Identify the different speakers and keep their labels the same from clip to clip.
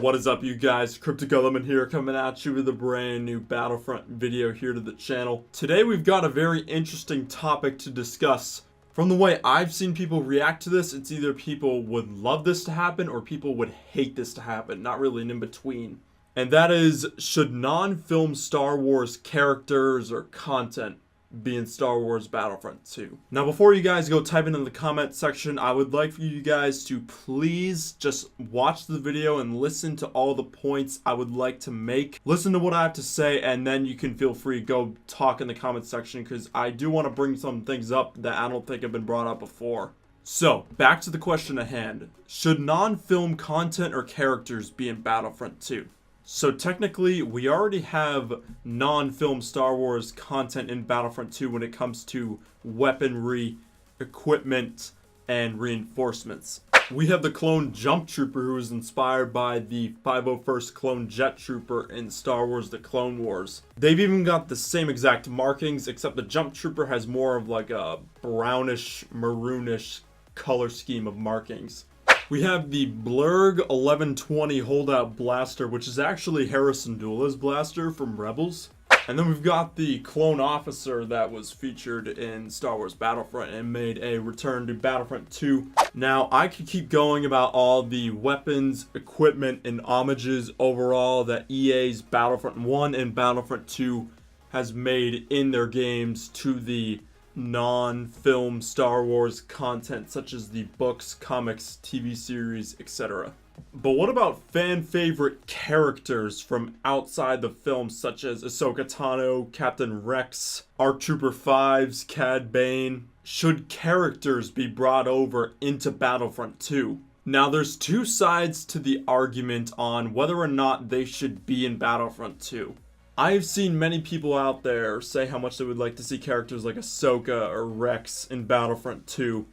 Speaker 1: What is up, you guys? KrypticElement here, coming at you with a brand new Battlefront video here to the channel. Today we've got a very interesting topic to discuss. From the way I've seen people react to this, it's either people would love this to happen or people would hate this to happen, not really an in-between. And that is, should non-film Star Wars characters or content be in Star Wars Battlefront 2. Now, before you guys go type into the comment section, I would like for you guys to please just watch the video and listen to all the points I would like to make. Listen to what I have to say, and then you can feel free to go talk in the comment section, because I do want to bring some things up that I don't think have been brought up before. So, back to the question at hand. Should non-film content or characters be in Battlefront 2? So technically, we already have non-film Star Wars content in Battlefront 2 when it comes to weaponry, equipment, and reinforcements. We have the clone Jump Trooper, who is inspired by the 501st Clone Jet Trooper in Star Wars The Clone Wars. They've even got the same exact markings, except the Jump Trooper has more of like a brownish, maroonish color scheme of markings. We have the Blurg 1120 holdout blaster, which is actually Harrison Dula's blaster from Rebels. And then we've got the clone officer that was featured in Star Wars Battlefront and made a return to Battlefront 2. Now, I could keep going about all the weapons, equipment, and homages overall that EA's Battlefront 1 and Battlefront 2 has made in their games to the non-film Star Wars content, such as the books, comics, TV series, etc. But what about fan favorite characters from outside the film, such as Ahsoka Tano, Captain Rex, ARC Trooper 5's Cad Bane? Should characters be brought over into Battlefront 2? Now, there's two sides to the argument on whether or not they should be in Battlefront 2. I've seen many people out there say how much they would like to see characters like Ahsoka or Rex in Battlefront 2,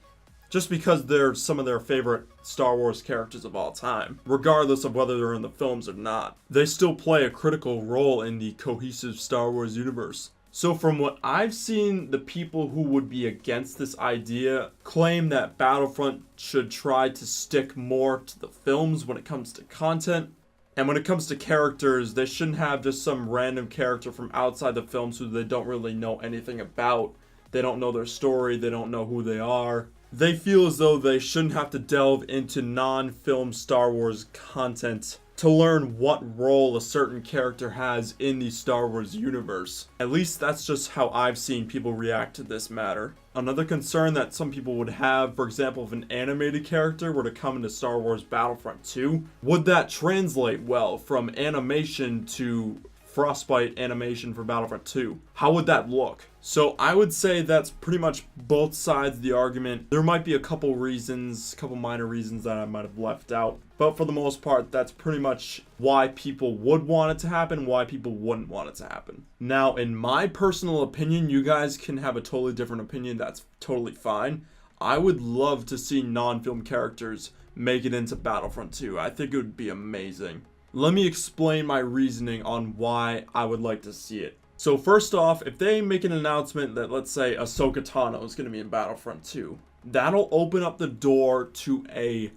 Speaker 1: just because they're some of their favorite Star Wars characters of all time, regardless of whether they're in the films or not. They still play a critical role in the cohesive Star Wars universe. So from what I've seen, the people who would be against this idea claim that Battlefront should try to stick more to the films when it comes to content. And when it comes to characters, they shouldn't have just some random character from outside the films who they don't really know anything about. They don't know their story, they don't know who they are. They feel as though they shouldn't have to delve into non-film Star Wars content to learn what role a certain character has in the Star Wars universe. At least that's just how I've seen people react to this matter. Another concern that some people would have, for example, if an animated character were to come into Star Wars Battlefront 2, would that translate well from animation to Frostbite animation for Battlefront 2? How would that look? So I would say that's pretty much both sides of the argument. There might be a couple minor reasons that I might have left out, but for the most part, that's pretty much why people would want it to happen, why people wouldn't want it to happen. Now, in my personal opinion, you guys can have a totally different opinion. That's totally fine. I would love to see non-film characters make it into Battlefront 2. I think it would be amazing. Let me explain my reasoning on why I would like to see it. So first off, if they make an announcement that, let's say, Ahsoka Tano is going to be in Battlefront 2, that'll open up the door to a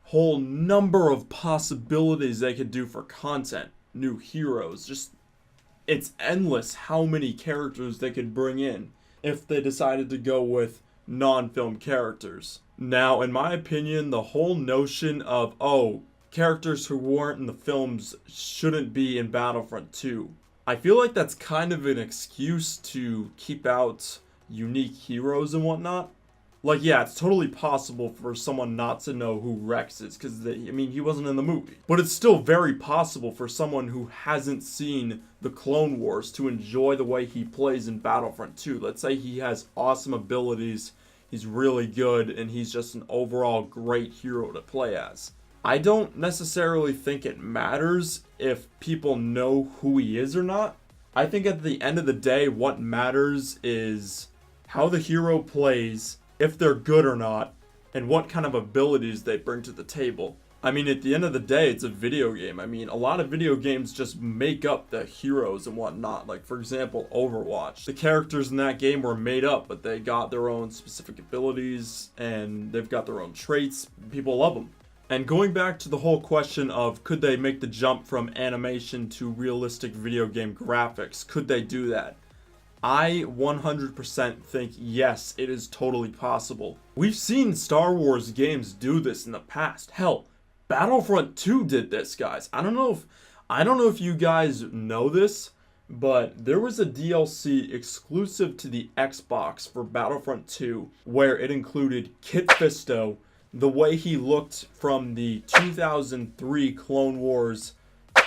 Speaker 1: whole number of possibilities they could do for content. New heroes, just, it's endless how many characters they could bring in if they decided to go with non-film characters. Now, in my opinion, the whole notion of, characters who weren't in the films shouldn't be in Battlefront 2. I feel like that's kind of an excuse to keep out unique heroes and whatnot. Like, yeah, it's totally possible for someone not to know who Rex is, because, he wasn't in the movie. But it's still very possible for someone who hasn't seen the Clone Wars to enjoy the way he plays in Battlefront 2. Let's say he has awesome abilities, he's really good, and he's just an overall great hero to play as. I don't necessarily think it matters if people know who he is or not. I think at the end of the day, what matters is how the hero plays, if they're good or not, and what kind of abilities they bring to the table. At the end of the day, it's a video game. A lot of video games just make up the heroes and whatnot. Like, for example, Overwatch. The characters in that game were made up, but they got their own specific abilities, and they've got their own traits. People love them. And going back to the whole question of could they make the jump from animation to realistic video game graphics, could they do that? I 100% think yes, it is totally possible. We've seen Star Wars games do this in the past. Hell, Battlefront 2 did this, guys. I don't know if you guys know this, but there was a DLC exclusive to the Xbox for Battlefront 2 where it included Kit Fisto, the way he looked from the 2003 Clone Wars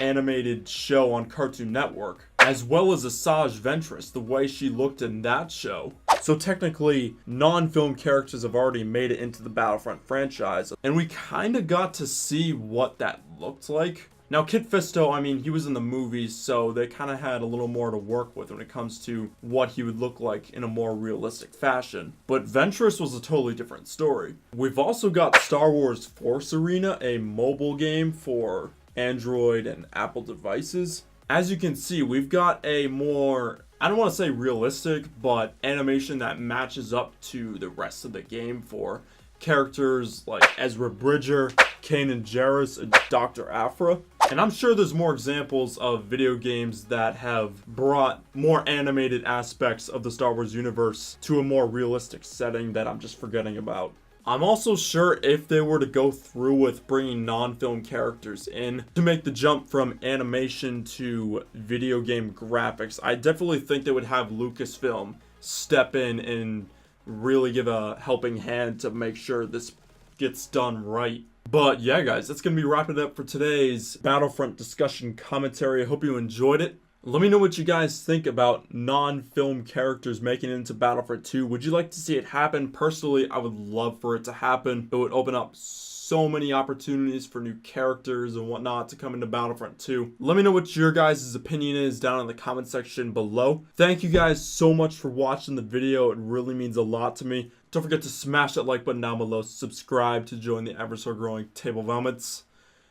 Speaker 1: animated show on Cartoon Network, as well as Asajj Ventress, the way she looked in that show. So technically, non-film characters have already made it into the Battlefront franchise, and we kind of got to see what that looked like. Now, Kit Fisto, I mean, he was in the movies, so they kind of had a little more to work with when it comes to what he would look like in a more realistic fashion. But Ventress was a totally different story. We've also got Star Wars Force Arena, a mobile game for Android and Apple devices. As you can see, we've got a more, I don't want to say realistic, but animation that matches up to the rest of the game for characters like Ezra Bridger, Kanan Jarrus, and Dr. Aphra. And I'm sure there's more examples of video games that have brought more animated aspects of the Star Wars universe to a more realistic setting that I'm just forgetting about. I'm also sure if they were to go through with bringing non-film characters in to make the jump from animation to video game graphics, I definitely think they would have Lucasfilm step in and really give a helping hand to make sure this gets done right. But yeah, guys, that's going to be wrapping it up for today's Battlefront discussion commentary. I hope you enjoyed it. Let me know what you guys think about non-film characters making it into Battlefront 2. Would you like to see it happen? Personally, I would love for it to happen. It would open up so many opportunities for new characters and whatnot to come into Battlefront 2. Let me know what your guys' opinion is down in the comment section below. Thank you guys so much for watching the video. It really means a lot to me. Don't forget to smash that like button down below. Subscribe to join the ever so growing table of elements.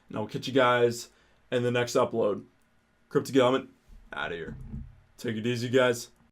Speaker 1: And I'll catch you guys in the next upload. KrypticElement out of here. Take it easy, guys.